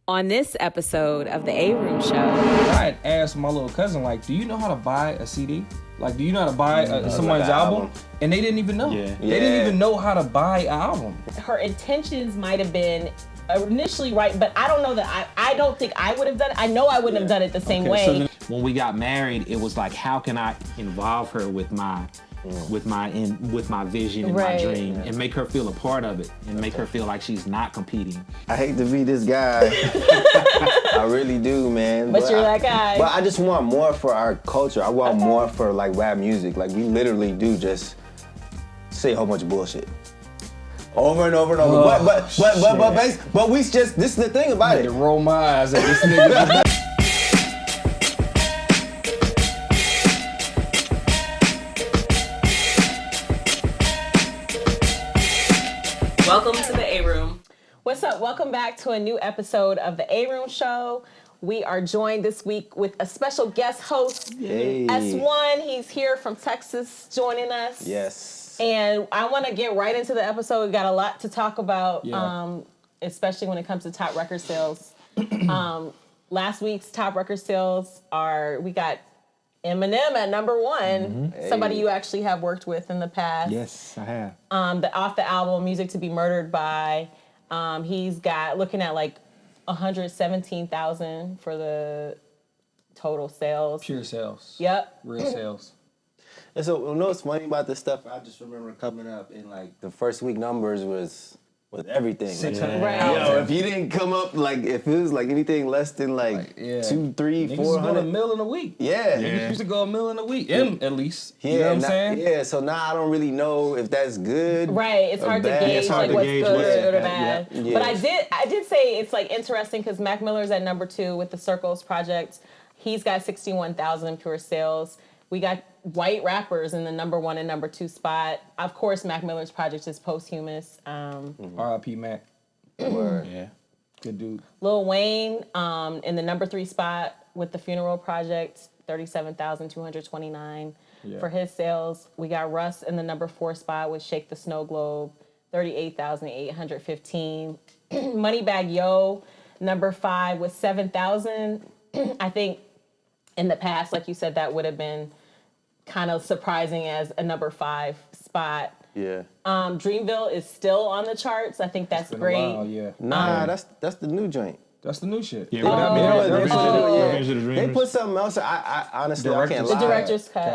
On this episode of the A-Room Show, I had asked my little cousin, like, do you know how to buy a CD? Like, do you know how to buy someone's album? And they didn't even know. Yeah. They didn't even know how to buy an album. Her intentions might have been initially right, but I don't know that I don't think I would have done it. I know I wouldn't have done it the same way. So when we got married, it was like, how can I involve her with my vision and my dream, and make her feel a part of it, and make her feel like she's not competing. I hate to be this guy. I really do, man. But you're that guy. But I just want more for our culture. I want more for like rap music. Like we literally do just say a whole bunch of bullshit. Over and over and over. But we just, this is the thing about it. To roll my eyes at this nigga. welcome to the A-Room. What's up? Welcome back to a new episode of the A-Room Show. We are joined this week with a special guest host, Yay. S1. He's here from Texas joining us. Yes. And I want to get right into the episode. We got a lot to talk about, especially when it comes to top record sales. Last week's top record sales we got Eminem at number one. Mm-hmm. Somebody you actually have worked with in the past. Yes, I have. Off the album Music to Be Murdered By. He's got looking at like 117,000 for the total sales. Pure sales. Yep. Real sales. And so, you know what's funny about this stuff? I just remember coming up and like the first week numbers was everything. 600. Right. Yo, if you didn't come up, like, if it was like anything less than like 2, 3, Niggas 400. used to go a mill in a week. Yeah. Used to go a mill in a week. At least. Yeah, You know what I'm saying? Yeah, so now I don't really know if that's good. Right, it's hard to bad. gauge It's hard like to what's gauge good or what's bad. yeah. But I did say it's like interesting because Mac Miller's at number 2 with the Circles project. He's got 61,000 pure sales. We got white rappers in the number 1 and number 2 spot. Of course, Mac Miller's project is posthumous. R.I.P. Mac. Word. Yeah. Good dude. Lil Wayne in the number 3 spot with the Funeral Project, 37,229 for his sales. We got Russ in the number 4 spot with Shake the Snow Globe, 38,815. Moneybagg Yo, number 5 with 7,000. I think in the past, like you said, that would have been kind of surprising as a number 5 spot. Yeah. Dreamville is still on the charts. I think that's Been a great. while, yeah. Nah, that's the new joint. That's the new shit. Yeah, Revenge of the They Dreamers. put something else. I honestly I can't The lie. director's cut.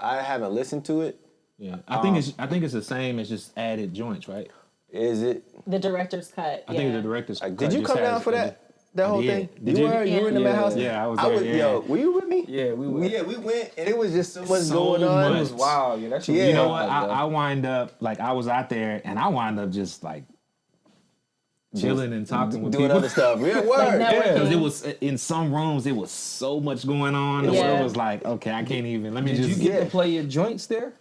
I haven't listened to it. Yeah, I think it's the same as just added joints, right? Is it? The director's cut. I think the director's. Like, cut did you just come has- down for that whole did. thing? Did You you? were? You were in the madhouse? Yeah, I was there. Yeah. Yo, were you with me? Yeah, we went. Yeah, we went, and it was just so much So going on. much. It was wild. Yeah, that shit Yeah. was You know wild, what? though. I wind up like I was out there, and I wind up just like chilling and talking with doing people. other stuff. Yeah, word. networking. Because it was in some rooms, it was so much going on. The Yeah. world was like, okay, I can't even. Let me Did just. you get to play your joints there?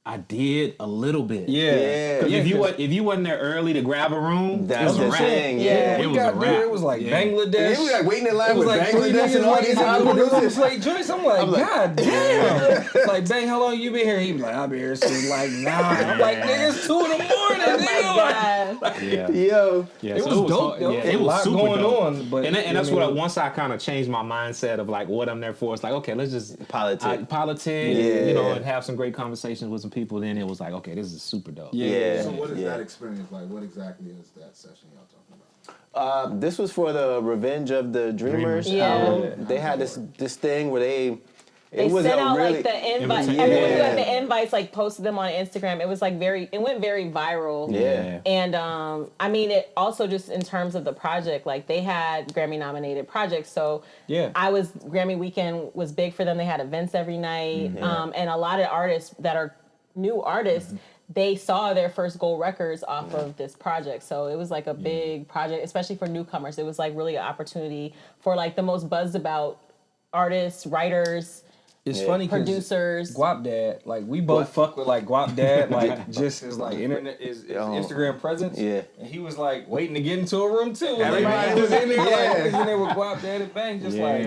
I did a little bit. Yeah. Because if you wasn't there early to grab a room, That's it was the a wrap. thing. Yeah. Yeah. It We was got a there, wrap. it was like Yeah. Bangladesh. Yeah, we like waiting in line It was with like 3 Bangladesh niggas and all waiting these in other the room to producers. play joints. I'm like, God damn. Like, Bang, how long you been here? He be like, I've been here since like 9. I'm like, nigga, it's 2 in the morning. Oh my nigga. God. Yeah. Yo. Yeah, It so was dope, though. Yeah, It it was was a lot super going dope. on, but, and that's you know what what I mean? once I kind of changed my mindset of like what I'm there for. It's like, okay, let's just Politic. politic, Yeah. and have some great conversations with some people. Then it was like, okay, this is super dope. Yeah. So what is Yeah. that experience like? What exactly is that session y'all talking about? This was for the Revenge of the Dreamers Yeah. album. They had this thing where they They was sent a out really like the invites. invitation. Everyone who Yeah. had the invites like posted them on Instagram. It was like it went very viral. Yeah. And I mean, it also just in terms of the project, like they had Grammy nominated projects. So Yeah. Grammy weekend was big for them. They had events every night. And a lot of artists that are new artists, they saw their first gold records off of this project. So it was like a big project, especially for newcomers. It was like really an opportunity for like the most buzzed about artists, writers, It's funny 'cause producers. Guap Dad, like we both fuck with like Guap Dad, like just his like internet is Instagram presence. Yeah. And he was like waiting to get into a room too. Everybody Like, was in there, like, Yeah. was in there with Guap Dad and Bang, just like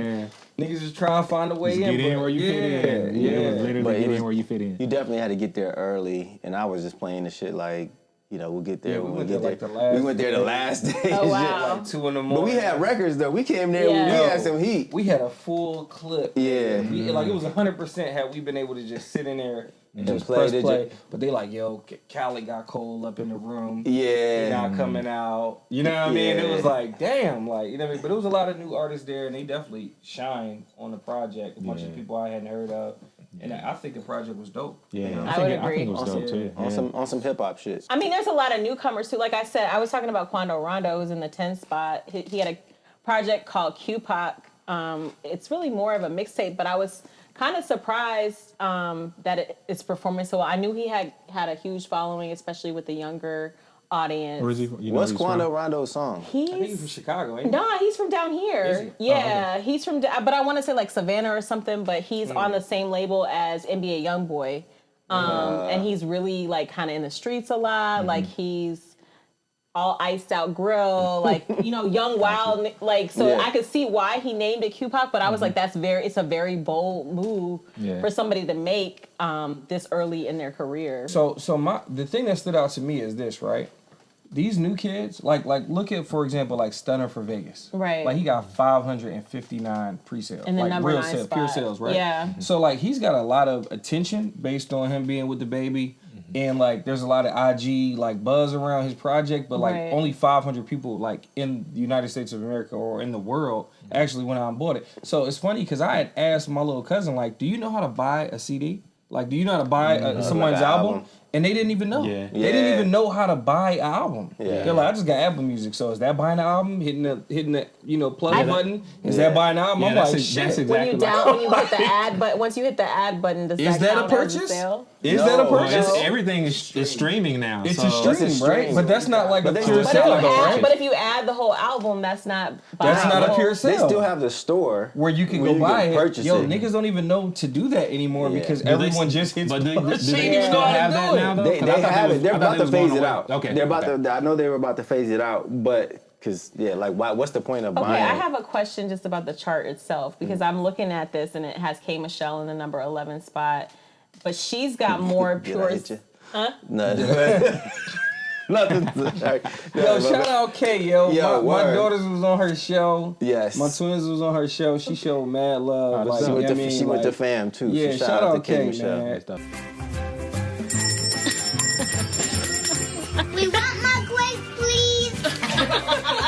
niggas just trying to find a way Just in. get in but where you fit in. Yeah. It was literally But it get was- in where you fit in. You definitely had to get there early, and I was just playing the shit like we'll get there. Yeah, when we went get there, like, the last We went there the day. last day. Oh, wow. Like 2 in the But morning. we had records though. We came there. Yeah. We had some heat. We had a full clip. Yeah. Like it was 100% had we been able to just sit in there and just play, press did play. you? But they like, yo, Khaled got Cole up in the room. Yeah. He not coming out. You know what I mean? Yeah. It was like, damn, like, you know what I mean? But it was a lot of new artists there, and they definitely shined on the project. A bunch of people I hadn't heard of. And I think the project was dope. Yeah, You know? I would agree. I think it was dope too. On some hip hop shit. I mean, there's a lot of newcomers too. Like I said, I was talking about Quando Rondo, who's in the 10th spot. He had a project called Q-Pop. It's really more of a mixtape, but I was kind of surprised that it's performing so well. I knew he had a huge following, especially with the younger audience. Where is he? What's Quando Rondo's song? I think he's from Chicago, ain't he? No, he's from down here. Is he? Yeah, Oh, okay. he's from, but I want to say like Savannah or something, but he's on the same label as NBA Youngboy. And he's really like kind of in the streets a lot. Like he's all iced out grill, like, young, wild, like, so Yeah. I could see why he named it Q-Pop, but I was like, it's a very bold move for somebody to make this early in their career. So the thing that stood out to me is this, right? These new kids, like look at, for example, like Stunner for Vegas. Right. Like he got 559 pre-sales. In the like number real 9 sales, spot. pure sales, right? Yeah. So like he's got a lot of attention based on him being with the baby. And like there's a lot of IG like buzz around his project, but like Right. only 500 people like in the United States of America or in the world actually went out and bought it. So it's funny because I had asked my little cousin, like, do you know how to buy a CD? Like, do you know how to buy someone's like an album? album. And they didn't even know. Yeah. They didn't even know how to buy an album. Yeah. They're like, I just got Apple Music. So is that buying an album? Hitting the plug I- button? Is that buying an album? Yeah, I'm that's like, it- shit. that's When you exactly when you hit the ad, but once you hit the ad button, does Is that that a count as purchase? sale? Is that a No, purchase? Everything is streaming now. It's so a stream, That's a right? stream. But that's not like But a they pure still- sale, But though, right? But if you add the whole album, that's not. That's buying not the a pure whole- sale. They still have the store where you can where go buy it. purchase Yo, it. niggas don't even know to do that anymore Yeah. because Do they- everyone just hits. But do push. they They even even know how have to that do now, it. though? They 'Cause I thought have was- it. They're I thought about it to was going phase it away. out. Okay. They're about okay. to. I know they were about to phase it out, but because like, what's the point of Okay, buying? I have a question just about the chart itself because I'm looking at this and it has K Michelle in the number 11 spot, but she's got more Did I pure. hit you? Huh? Nothing. Nothing. Sorry. Yo, shout out Kay, yo. Yo, my word. daughters was on her show. Yes. My twins was on her show. She showed mad love. that's like, dope. She you went know to what I mean? she went to Like, fam too. Yeah, so shout out to Kay Kay, Michelle. man. We want more grapes, please.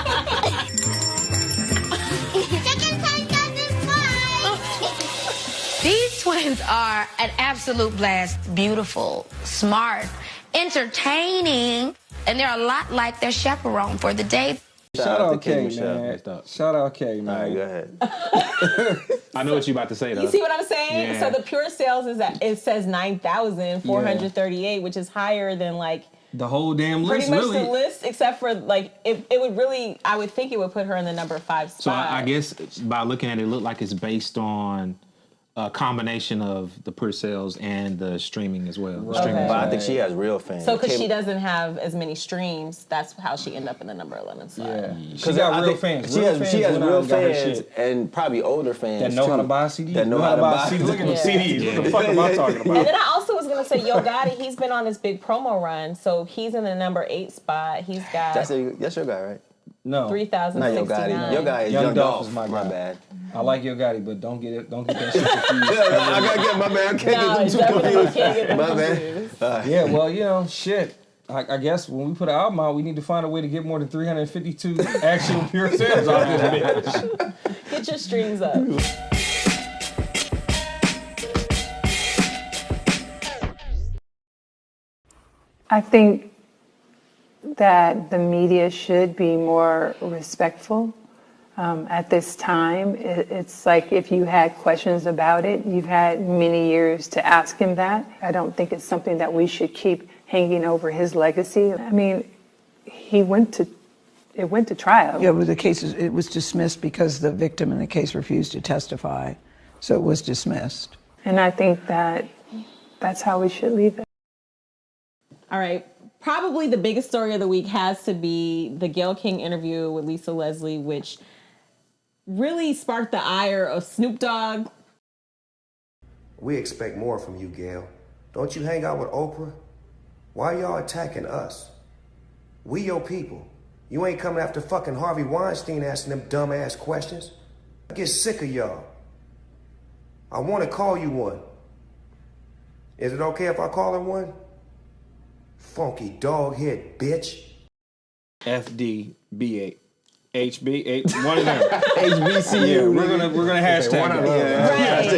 Chicken tenders and fries. These twins are an absolute blast. Beautiful, smart, entertaining, and they're a lot like their chaperone for the day. Shout out Kay Kay, Michelle. man. That's dope. Shout out Kay, man. All right, go ahead. I know what you about to say though. You see what I'm saying? Yeah. So the pure sales is that it says 9,438, which is higher than like The whole damn pretty list, much really. the list, except for like it would really. I would think it would put her in the number 5 spot. So I guess by looking at it, it looked like it's based on a combination of the pre-sales and the streaming as well. The streaming Okay. as But well. I think she has real fans. So because Kay- she doesn't have as many streams, that's how she ended up in the number 11 spot. Yeah. She 'Cause got I real think fans. She Real has fans went out real and got her fans shit. and probably older fans That know how too. to buy CDs. That know how to buy CDs. Look at them CDs. CDs. What the fuck am I talking And about? then I also was gonna say Yo Gotti, he's been on this big promo run, so he's in the number 8 spot. He's got That's your guy, right? No. 3,069. Not Yo Gotti. Yo Gotti is Young Young Dolph Dolph. is my My guy. bad. I like Yo Gotti, but don't get that shit confused. I gotta get my bad. I can't No, get them too definitely confused. can't get them My bad. confused. Yeah, well, shit. I guess when we put an album out, we need to find a way to get more than 352 actual pure sales out of this bitch. Get your streams up. I think that the media should be more respectful at this time. It's like if you had questions about it, you've had many years to ask him that. I don't think it's something that we should keep hanging over his legacy. I mean, it went to trial. Yeah, but it was dismissed because the victim in the case refused to testify, so it was dismissed. And I think that that's how we should leave it. All right. Probably the biggest story of the week has to be the Gayle King interview with Lisa Leslie, which really sparked the ire of Snoop Dogg. We expect more from you, Gayle. Don't you hang out with Oprah? Why are y'all attacking us? We your people. You ain't coming after fucking Harvey Weinstein asking them dumbass questions. I get sick of y'all. I want to call you one. Is it okay if I call her one? Funky dog head bitch. FDB8. HB8, one of them. HBCU. Yeah, we're gonna hashtag one of that.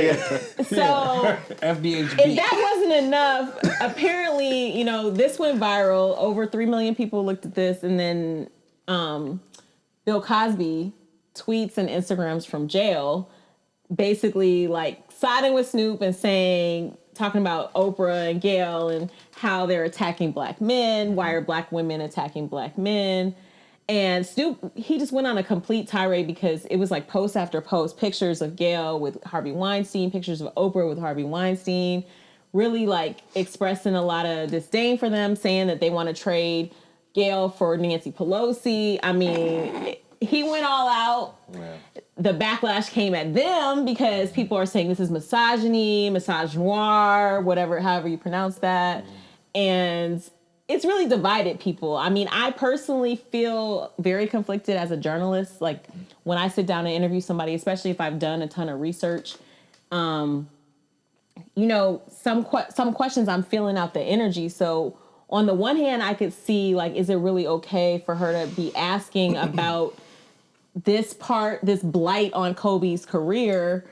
Right. So FDHB. if that wasn't enough, apparently, you know, this went viral. Over 3 million people looked at this, and then Bill Cosby tweets and Instagrams from jail, basically like siding with Snoop and talking about Oprah and Gayle and how they're attacking black men. Why are black women attacking black men? And Snoop, he just went on a complete tirade because it was like post after post, pictures of Gayle with Harvey Weinstein, pictures of Oprah with Harvey Weinstein, really like expressing a lot of disdain for them, saying that they want to trade Gayle for Nancy Pelosi. I mean, he went all out. Yeah. The backlash came at them because people are saying this is misogyny, misogynoir, whatever, however you pronounce that. And it's really divided people. I mean, I personally feel very conflicted as a journalist. Like when I sit down and interview somebody, especially if I've done a ton of research, you know, some questions I'm feeling out the energy. So on the one hand, I could see like, is it really okay for her to be asking about this blight on Kobe's career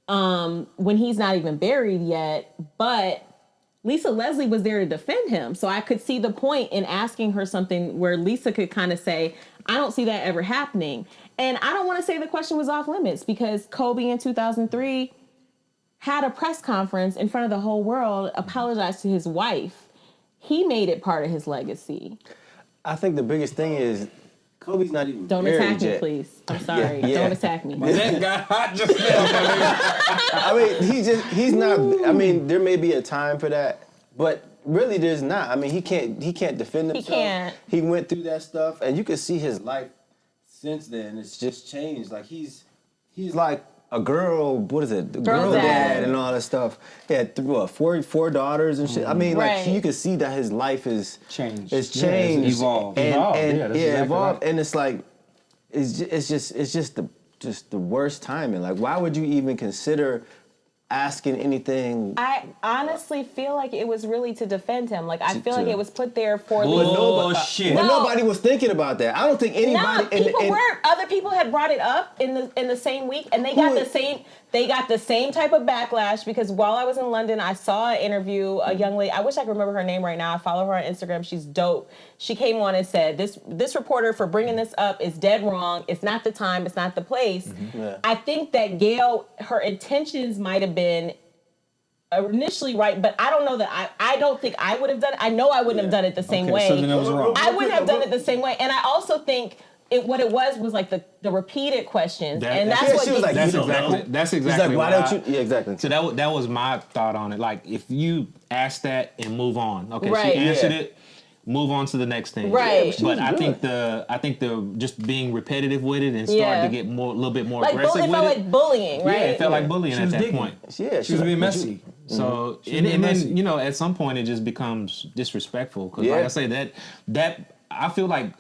when he's not even buried yet? But Lisa Leslie was there to defend him. So I could see the point in asking her something where Lisa could kind of say, I don't see that ever happening. And I don't want to say the question was off limits because Kobe in 2003 had a press conference in front of the whole world, apologized to his wife. He made it part of his legacy. I think the biggest thing is Kobe's not even Don't married attack me, yet. please. I'm sorry. Yeah. Don't attack me. That got hot just now. I mean, he's not. I mean, there may be a time for that, but really, there's not. I mean, he can't defend himself. He can't. He went through that stuff, and you can see his life since then. It's just changed. Like he's like a girl. What is it? The girl dad and all that stuff. He had four daughters and shit. I mean, like you can see that his life is changed. It's changed, it's evolved. Evolved, and it's like it's just the worst timing. Like, why would you even consider asking anything? I honestly feel like it was really to defend him. Like, I feel like it was put there for bullshit. But nobody was thinking about that. I don't think anybody. No, other people had brought it up in the same week, and they got the same type of backlash because while I was in London, I saw an interview. A young lady, I wish I could remember her name right now. I follow her on Instagram. She's dope. She came on and said, "This reporter for bringing this up is dead wrong. It's not the time. It's not the place." Mm-hmm. Yeah. I think that Gayle, her intentions might have been initially right, but I don't know that I don't think I would have done it. I know I wouldn't have done it the same way. So then it was wrong. I wouldn't have done it the same way, and I also think. What it was like the repeated questions, and that's what she was like. That's exactly. He's like, why don't you? Yeah, exactly. So that was my thought on it. Like, if you ask that and move on, okay, right. She answered it. Move on to the next thing. Right. But I think the just being repetitive with it and starting to get a little bit more aggressive with it. It felt like bullying, right? Yeah, it felt like bullying at that point. Yeah, she was being messy. So and then you know at some point it just becomes disrespectful because like I say that I feel like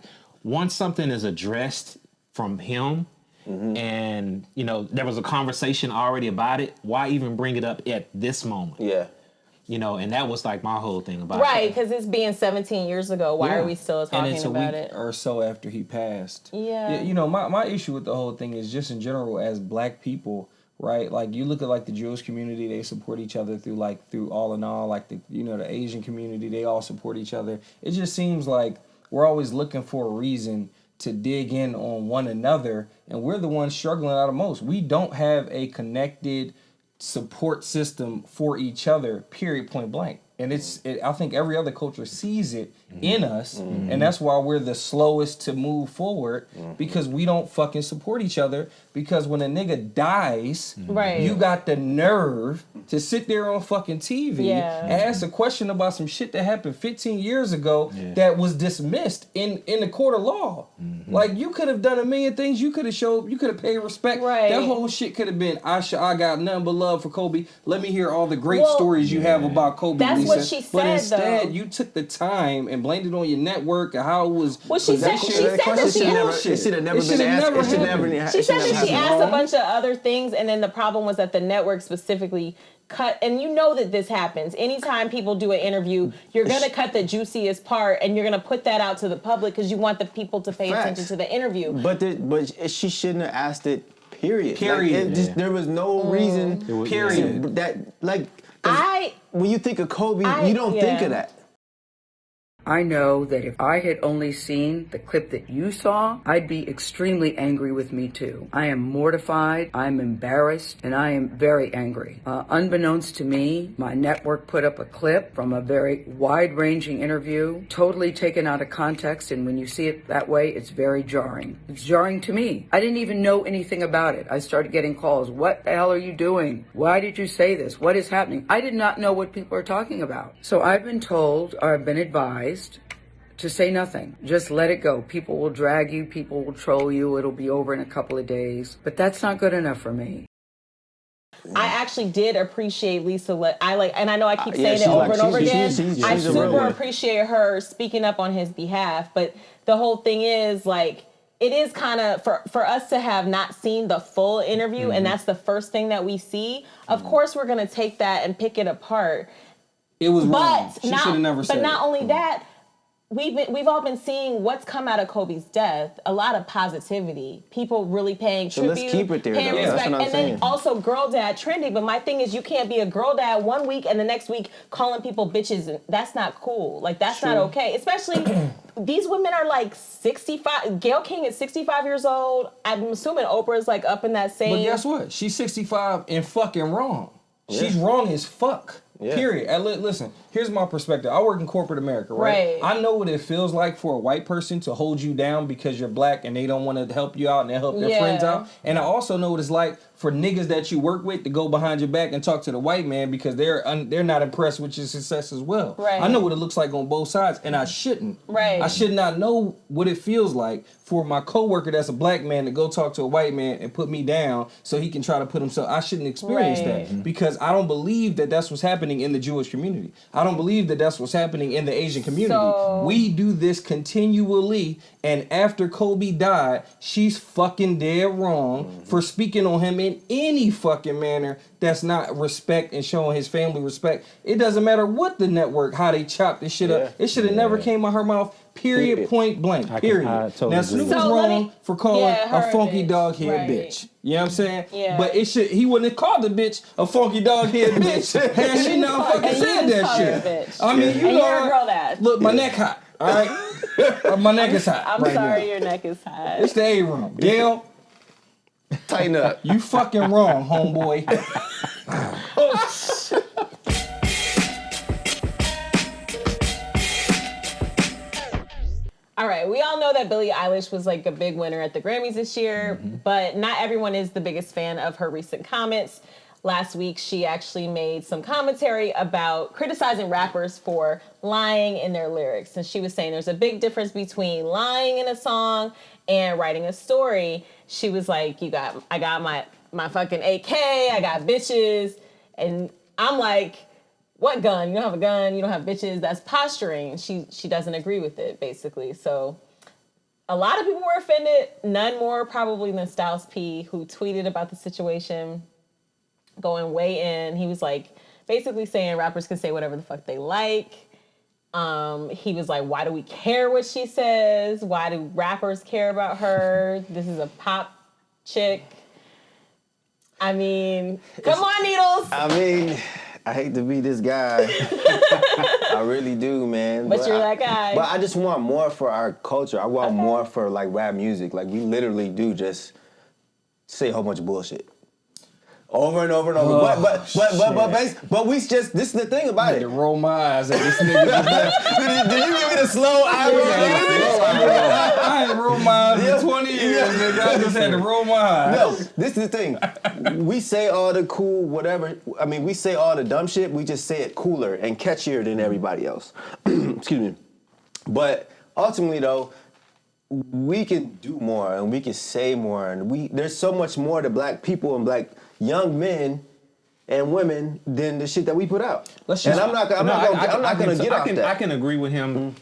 once something is addressed from him and you know there was a conversation already about it, why even bring it up at this moment? Yeah. You know, and that was like my whole thing about it. Right, because it's being 17 years ago. Why are we still talking about it? Or so after he passed. Yeah. You know, my issue with the whole thing is just in general as black people, right? Like you look at like the Jewish community, they support each other through all in all. Like the Asian community, they all support each other. It just seems like we're always looking for a reason to dig in on one another, and we're the ones struggling out of most. We don't have a connected support system for each other, period, point blank. And I think every other culture sees it in us, and that's why we're the slowest to move forward because we don't fucking support each other. Because when a nigga dies, you got the nerve to sit there on fucking TV and ask a question about some shit that happened 15 years ago that was dismissed in the court of law. Like you could have done a million things. You could have paid respect. Right. That whole shit could have been, I got nothing but love for Kobe. Let me hear all the great stories you have about Kobe. That's what she said, but instead, though. you took the time and blamed it on your network and how it was. Well, she said that she It should have never been asked. She said that she asked a bunch of other things, and then the problem was that the network specifically cut. And you know that this happens. Anytime people do an interview, you're gonna cut the juiciest part, and you're gonna put that out to the public because you want the people to pay attention to the interview. But she shouldn't have asked it. Period. There was no reason. Period. When you think of Kobe, you don't think of that. I know that if I had only seen the clip that you saw, I'd be extremely angry with me too. I am mortified, I'm embarrassed, and I am very angry. Unbeknownst to me, my network put up a clip from a very wide-ranging interview, totally taken out of context, and when you see it that way, it's very jarring. It's jarring to me. I didn't even know anything about it. I started getting calls. What the hell are you doing? Why did you say this? What is happening? I did not know what people are talking about. So I've been told, or I've been advised, to say nothing. Just let it go. People will drag you. People will troll you. It'll be over in a couple of days. But that's not good enough for me. I actually did appreciate Lisa. And I know I keep saying it over and over again. I super appreciate her speaking up on his behalf. But the whole thing is, like, it is kind of for us to have not seen the full interview, and that's the first thing that we see. Of course, we're gonna take that and pick it apart. It was wrong. She should have never said it. But not only that, we've all been seeing what's come out of Kobe's death. A lot of positivity. People really paying tribute. So let's keep it there, paying though. That's what I'm saying. Then also girl dad trendy. But my thing is, you can't be a girl dad one week and the next week calling people bitches. And that's not cool. Like, that's not okay. Especially these women are like 65. Gayle King is 65 years old. I'm assuming Oprah is like up in that same. But guess what? She's 65 and fucking wrong. She's wrong as fuck. Yeah. Period. Listen, here's my perspective. I work in corporate America, right? I know what it feels like for a white person to hold you down because you're black and they don't want to help you out and they help their friends out. And I also know what it's like for niggas that you work with to go behind your back and talk to the white man because they're not impressed with your success as well. Right. I know what it looks like on both sides, and I shouldn't. Right. I should not know what it feels like for my coworker that's a black man to go talk to a white man and put me down so he can try to put himself. I shouldn't experience that because I don't believe that that's what's happening in the Jewish community. I don't believe that that's what's happening in the Asian community. We do this continually, and after Kobe died, she's fucking dead wrong for speaking on him in any fucking manner that's not respect and showing his family respect. It doesn't matter what the network, how they chopped this shit up. It should have never came out of her mouth. Period. Point blank. Period. Now Snoop was wrong for calling a funky dog head bitch. You know what I'm saying? Yeah. But he wouldn't have called the bitch a funky dog head bitch had she not fucking said that shit. I mean, you know, you're a girl dad. Look, my neck hot. All right, my neck is hot. I'm sorry, your neck is hot. It's the A room. Gayle, tighten up. You fucking wrong, homeboy. Oh shit. All right, we all know that Billie Eilish was like a big winner at the Grammys this year, but not everyone is the biggest fan of her recent comments. Last week, she actually made some commentary about criticizing rappers for lying in their lyrics. And she was saying there's a big difference between lying in a song and writing a story. She was like, I got my fucking AK, I got bitches. And I'm like, what gun? You don't have a gun, you don't have bitches. That's posturing. She doesn't agree with it, basically. So a lot of people were offended. None more probably than Styles P, who tweeted about the situation, going way in. He was like, basically saying rappers can say whatever the fuck they like. He was like, why do we care what she says? Why do rappers care about her? This is a pop chick. I mean, come on, Needles. I mean, I hate to be this guy. I really do, man. But you're that guy. But I just want more for our culture. I want more for like rap music. Like we literally do just say a whole bunch of bullshit. Over and over and over. But we just, this is the thing about it. To roll my eyes at this nigga. Did you give me the slow eyebrow? I ain't rolled my eyes in 20 years, nigga. I just had to roll my eyes. No, this is the thing. We say all the cool whatever. I mean, we say all the dumb shit. We just say it cooler and catchier than everybody else. Excuse me. But ultimately, though, we can do more and we can say more. And there's so much more to black people and black young men and women than the shit that we put out. Let's And just- I'm not gonna get off that. I can agree with him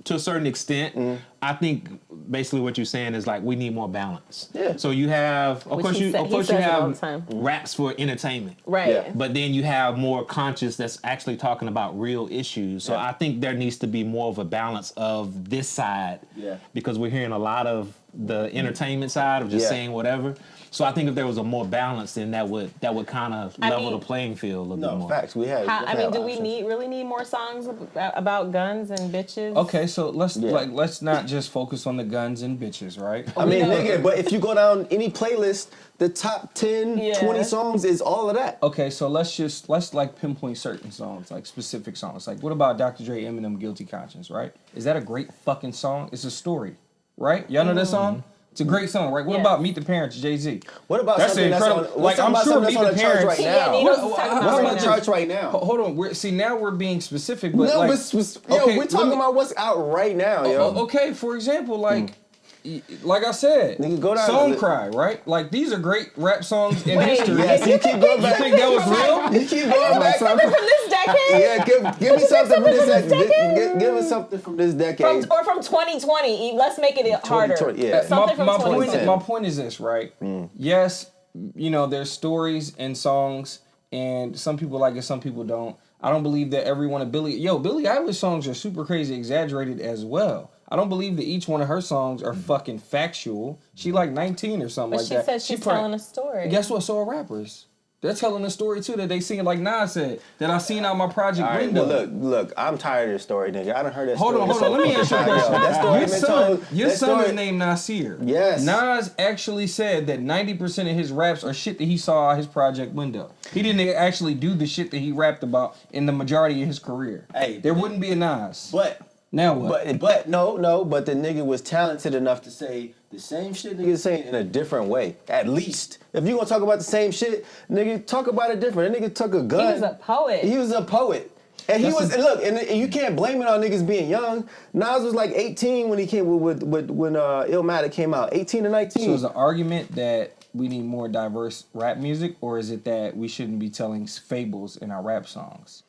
to a certain extent. I think basically what you're saying is like we need more balance. Yeah. So you have, of Which course, he you said- of he course you says it all have the time. raps for entertainment. Right. Yeah. But then you have more conscious that's actually talking about real issues. So I think there needs to be more of a balance of this side. Yeah. Because we're hearing a lot of the entertainment side of just Yeah. saying whatever. So I think if there was a more balance, then that would kind of I level mean- the playing field a little bit No, more. facts. We had. How, I mean, do we options. really need more songs about guns and bitches? Okay, so let's Yeah. let's not just focus on the guns and bitches, right? I mean, nigga, but if you go down any playlist, the top 10, Yeah. 20 songs is all of that. Okay, so let's like pinpoint certain songs, like specific songs. Like what about Dr. Dre, Eminem, Guilty Conscience, right? Is that a great fucking song? It's a story, right? Y'all know that song? It's a great song, right? What Yes. about Meet the Parents, Jay-Z? What about That's something that's on? incredible. What's Like, I'm about sure something that's Meet on the the charts Parents- right Yeah, now? Nino's What- talking what- about What's on right the now. charts right now? Hold on, now we're being specific, but No, like, but yo, okay, we're talking let me- about what's out right now, yo. Okay, for example, like I said, Nigga, go down Song the- Cry, right? Like these are great rap songs in Wait, history. Yes, you keep going You back. think that was real? You keep going back. Something from this decade? Yeah, give me something from this decade. Give us something from this From, decade. or from 2020. Let's make it harder. 2020, yeah. Something from my 2020. point is this, right? Yes, there's stories and songs, and some people like it, some people don't. I don't believe that every one of Billie Eilish songs are super crazy exaggerated as well. I don't believe that each one of her songs are fucking factual. She like 19 or something But like she that. said she's telling a story. Guess what? So are rappers. They're telling a story too that they sing like Nas said that I seen out my project All right, window. well, look, I'm tired of this story, nigga. I done heard that Hold story. on. Let me ask you a question. That story Your been son, told. your That son story- is named Nasir. Yes. Nas actually said that 90% of his raps are shit that he saw out his project window. He didn't actually do the shit that he rapped about in the majority of his career. Hey, there wouldn't be a Nas. But now what? But no. But the nigga was talented enough to say the same shit niggas saying in a different way. At least, if you gonna talk about the same shit, nigga, talk about it different. That nigga took a gun. He was a poet. He was a poet. And he was, and look, and you can't blame it on niggas being young. Nas was like 18 when he came when Illmatic came out. 18 to 19. So is the argument that we need more diverse rap music, or is it that we shouldn't be telling fables in our rap songs?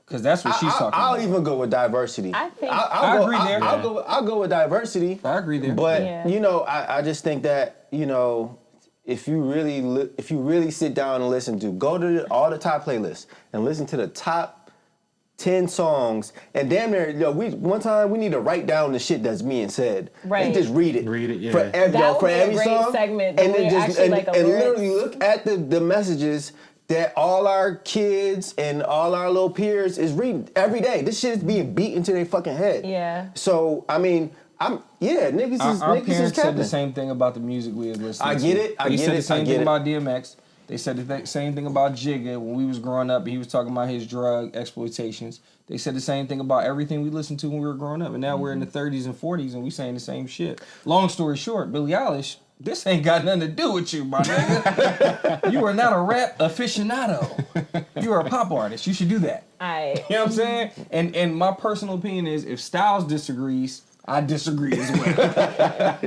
Because that's what she's talking about. I'll even go with diversity. I think I agree there. I'll go with diversity. I agree there. But Yeah. I just think that if you really sit down and listen to all the top playlists and listen to the top 10 songs, and damn near, one time we need to write down the shit that's being said. Right. And just read it. Read it, yeah. For every, That would for be a every great song. segment, And where then just actually and, like a and lyrics. literally look at the messages that all our kids and all our little peers is reading every day. This shit is being beat into their fucking head. Yeah. So, I mean, Our niggas parents is said capping. the same thing about the music we was listening to. I get it, They said the same thing it. about DMX. They said the same thing about Jigga when we was growing up. He was talking about his drug exploitations. They said the same thing about everything we listened to when we were growing up. And now we're in the 30s and 40s and we saying the same shit. Long story short, Billie Eilish, this ain't got nothing to do with you, my nigga. You are not a rap aficionado. You are a pop artist. You should do that. You know what I'm saying? And my personal opinion is if Styles disagrees, I disagree as well.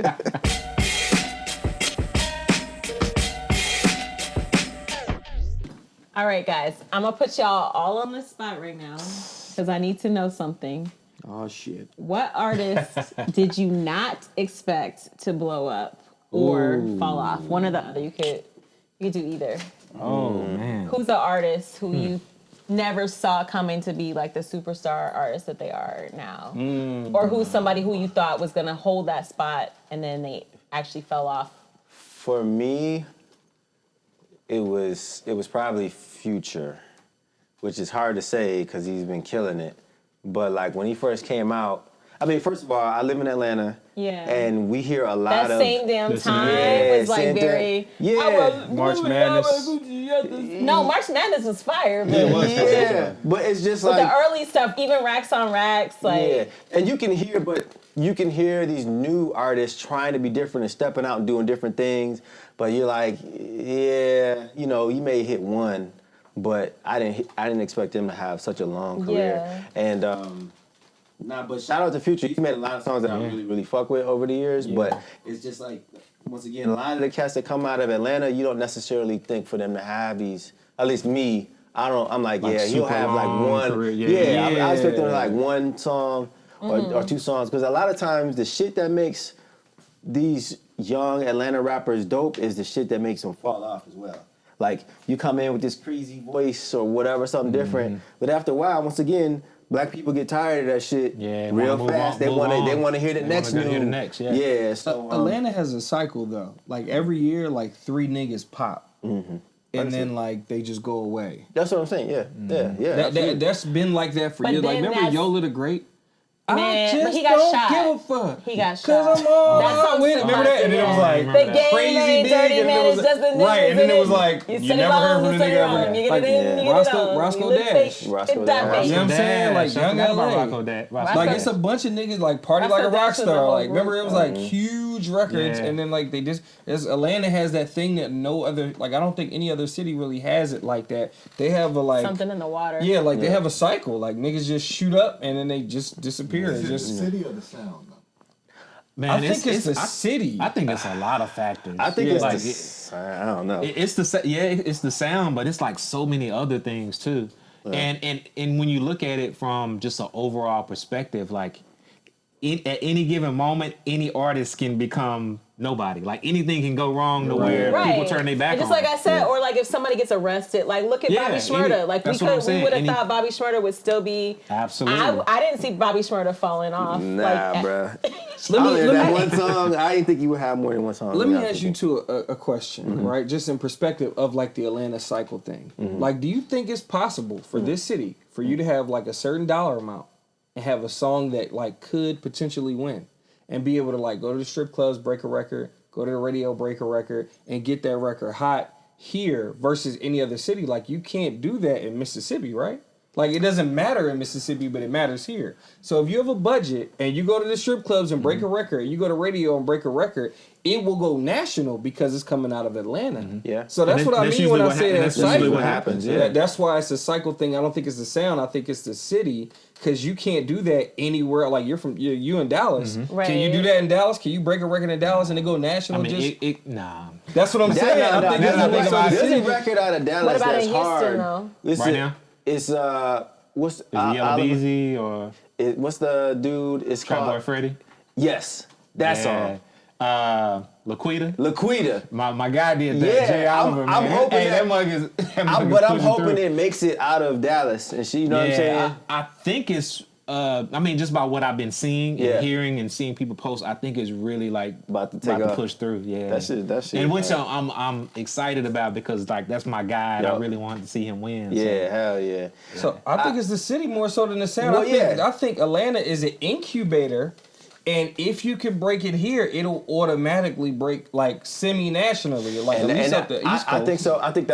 All right, guys. I'm going to put y'all all on the spot right now because I need to know something. Oh, shit. What artist did you not expect to blow up or fall off? One or the other. You could do either. Oh, man. Who's the artist who you never saw coming to be like the superstar artist that they are now? Or who's somebody who you thought was going to hold that spot and then they actually fell off? For me, it was probably Future, which is hard to say because he's been killing it. But like when he first came out, I mean, first of all, I live in Atlanta. Yeah. And we hear a lot That of same damn time was like same very... damn- yeah. March Madness. No, March Madness was fire. But, Yeah, but it's just but like the early stuff, even Racks on Racks, like... yeah, and you can hear these new artists trying to be different and stepping out and doing different things, but you're like, yeah, you may hit one, but I didn't expect them to have such a long career. Yeah. And but shout out to Future. He's made a lot of songs that I really, really fuck with over the years, but it's just like, once again, a lot of the cats that come out of Atlanta, you don't necessarily think for them to have these at least me, I'm like yeah, he'll super have like long one. career. I expect him to like one song or 2 songs because a lot of times the shit that makes these young Atlanta rappers dope is the shit that makes them fall off as well. Like you come in with this crazy voice or whatever, something different, but after a while, once again, black people get tired of that shit real fast. They want to hear the next new. Yeah. So Atlanta has a cycle though. Like every year, like 3 niggas pop. And then like they just go away. That's what I'm saying. Yeah. That's been like that for But years. Like then remember that's- Yola the Great? Man, I just but he got don't shot. give a fuck. He got Cause shot. I'm all That song's with it. so Remember that? And then it was like the game crazy ain't big. dirty, And man. then it was It's just the niggas right. And then in it was it. like You you say never wrong, heard from you the say nigga wrong. ever. You get Like it in, you get it out. Roscoe You look Dash. fake. Roscoe It's Dash. that fake. You know what I'm saying? Like young LA. Roscoe Like it's a bunch of niggas like party Roscoe like a Dash rock was a star. whole Like remember group. it was like huge records, Yeah. and then like they just Atlanta has that thing that no other like I don't think any other city really has it like that. They have a like Something in the water. yeah, like they have a cycle. Like niggas just shoot up and then they just disappear. Is It's it the just city or the sound, though? Man, I think it's the city. I think it's a lot of factors. I think like it's I don't know. it's the sound, but it's like so many other things too. And when you look at it from just an overall perspective, like at any given moment, any artist can become nobody. Like anything can go wrong to where people turn their back and just on like I said, or like if somebody gets arrested, like look at Bobby Shmurda. Like we would have thought Bobby Shmurda would still be. Absolutely. I didn't see Bobby Shmurda falling off. Nah, like, bruh. let that me one song. I didn't think you would have more than one song. let me ask you two a question, right? Just in perspective of like the Atlanta cycle thing. Like, do you think it's possible for this city for you to have like a certain dollar amount and have a song that like could potentially win and be able to like go to the strip clubs, break a record, go to the radio, break a record, and get that record hot here versus any other city? Like you can't do that in Mississippi, right? Like it doesn't matter in Mississippi, but it matters here. So if you have a budget and you go to the strip clubs and break a record, and you go to radio and break a record, it will go national because it's coming out of Atlanta. Yeah. So that's what I mean when I say that that's usually cycle. what happens. Yeah. That's why it's a cycle thing. I don't think it's the sound. I think it's the city because you can't do that anywhere. Like you in Dallas. Right. Can you do that in Dallas? Can you break a record in Dallas and it go national? I mean, nah. That's what I'm saying. I think that's what makes There's it a record out of Dallas What about that's in Houston, hard. though? Listen, Right now? It's what's Is it Yellow Beezy or what's the dude? It's Trap Boy called Freddy? Yes, that song. Laquita. Laquita. My guy did that. Yeah, Jay Oliver, man. I'm hoping hey, that mug is. But I'm hoping it makes it out of Dallas, and you know what I'm saying? I think it's. I mean, just by what I've been seeing and hearing and seeing people post, I think it's really like about to push through. Yeah, that shit. And which I'm excited about because like that's my guy. And I really wanted to see him win. Yeah, hell yeah. So I think it's the city more so than the sound. Well, I think Atlanta is an incubator, and if you can break it here, it'll automatically break like semi-nationally, like at least up the East Coast. I think so. I think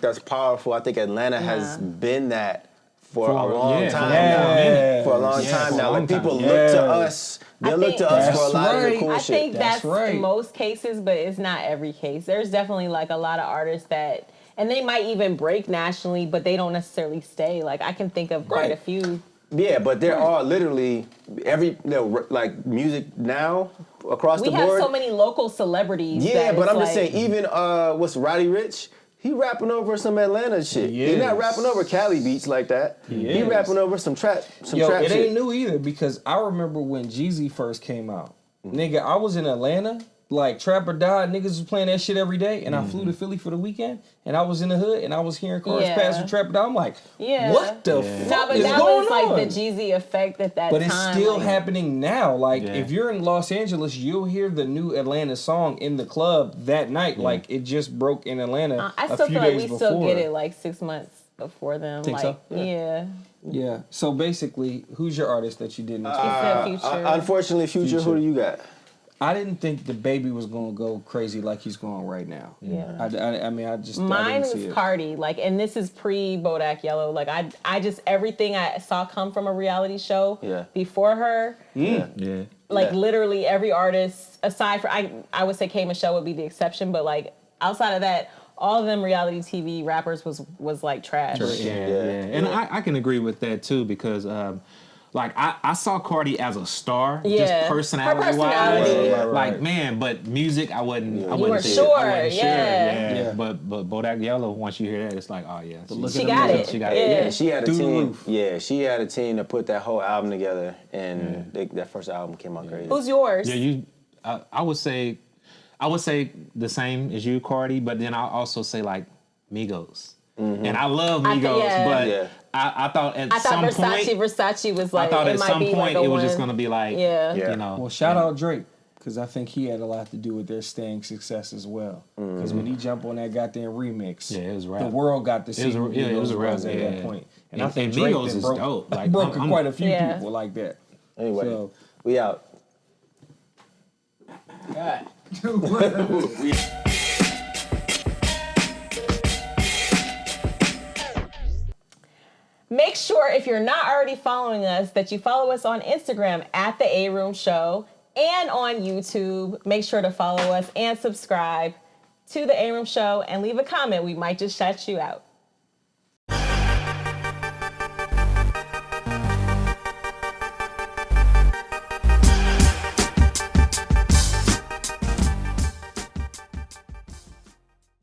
that's powerful. I think Atlanta has been that for a long time. For a long time now. Like people look to us. They look to us for a lot of the cool shit. I think that's most cases, but it's not every case. There's definitely like a lot of artists that, and they might even break nationally, but they don't necessarily stay. Like I can think of quite a few. Yeah, but there are literally like music now across the board. We have so many local celebrities. Yeah, but I'm just saying, even what's Roddy Ricch? He rapping over some Atlanta shit. He's not rapping over Cali beats like that. He rapping over some trap it shit. ain't new either because I remember when Jeezy first came out. Nigga, I was in Atlanta, like Trap or Die, niggas was playing that shit every day, and I flew to Philly for the weekend, and I was in the hood, and I was hearing cars pass with Trap or Die. I'm like, what the fuck but is that going was on? like the Jeezy effect at that time. But it's still happening now. Like, if you're in Los Angeles, you'll hear the new Atlanta song in the club that night. Like, it just broke in Atlanta I a still few feel like days we before. still get it like 6 months before them. Think like, so? Yeah. So basically, who's your artist that you didn't expect? Future. Unfortunately, Future. Who do you got? I didn't think the baby was gonna go crazy like he's going right now. Yeah. I mean, I just Mine I didn't was see it. Cardi, like, and this is pre Bodak Yellow. Like, I just everything I saw come from a reality show before her. Like literally every artist, aside from I would say K Michelle would be the exception, but like outside of that, all of them reality TV rappers was like trash. And I can agree with that too because like I saw Cardi as a star, Yeah. just personality Her wise. personality. Right. Like man, but music I wasn't. I You wasn't weren't say- sure, I wasn't sure. yeah. Yeah. But Bodak Yellow, once you hear that, it's like, oh yeah, She got it. She got Yeah. it. Yeah, she had a Through the team. roof. Yeah, she had a team to put that whole album together, and that first album came out crazy. Who's yours? Yeah, I would say the same as you, Cardi, but then I also say like Migos, and I love Migos, yeah. but Yeah. I thought at some point, Versace was like. I thought it at might some be point like it was one. just gonna be like, Yeah. you know. Well, shout out Drake, because I think he had a lot to do with their staying success as well. Because when he jumped on that goddamn remix, Yeah, it was rap. the world got to see It who was, it was a rap was at yeah. that point. And And, I think and Drake Migos then is broke, dope. Like broke I'm- quite a few Yeah. people like that. Anyway, So, we out. Make sure, if you're not already following us, that you follow us on Instagram at The A Room Show and on YouTube. Make sure to follow us and subscribe to The A Room Show and leave a comment. We might just shout you out.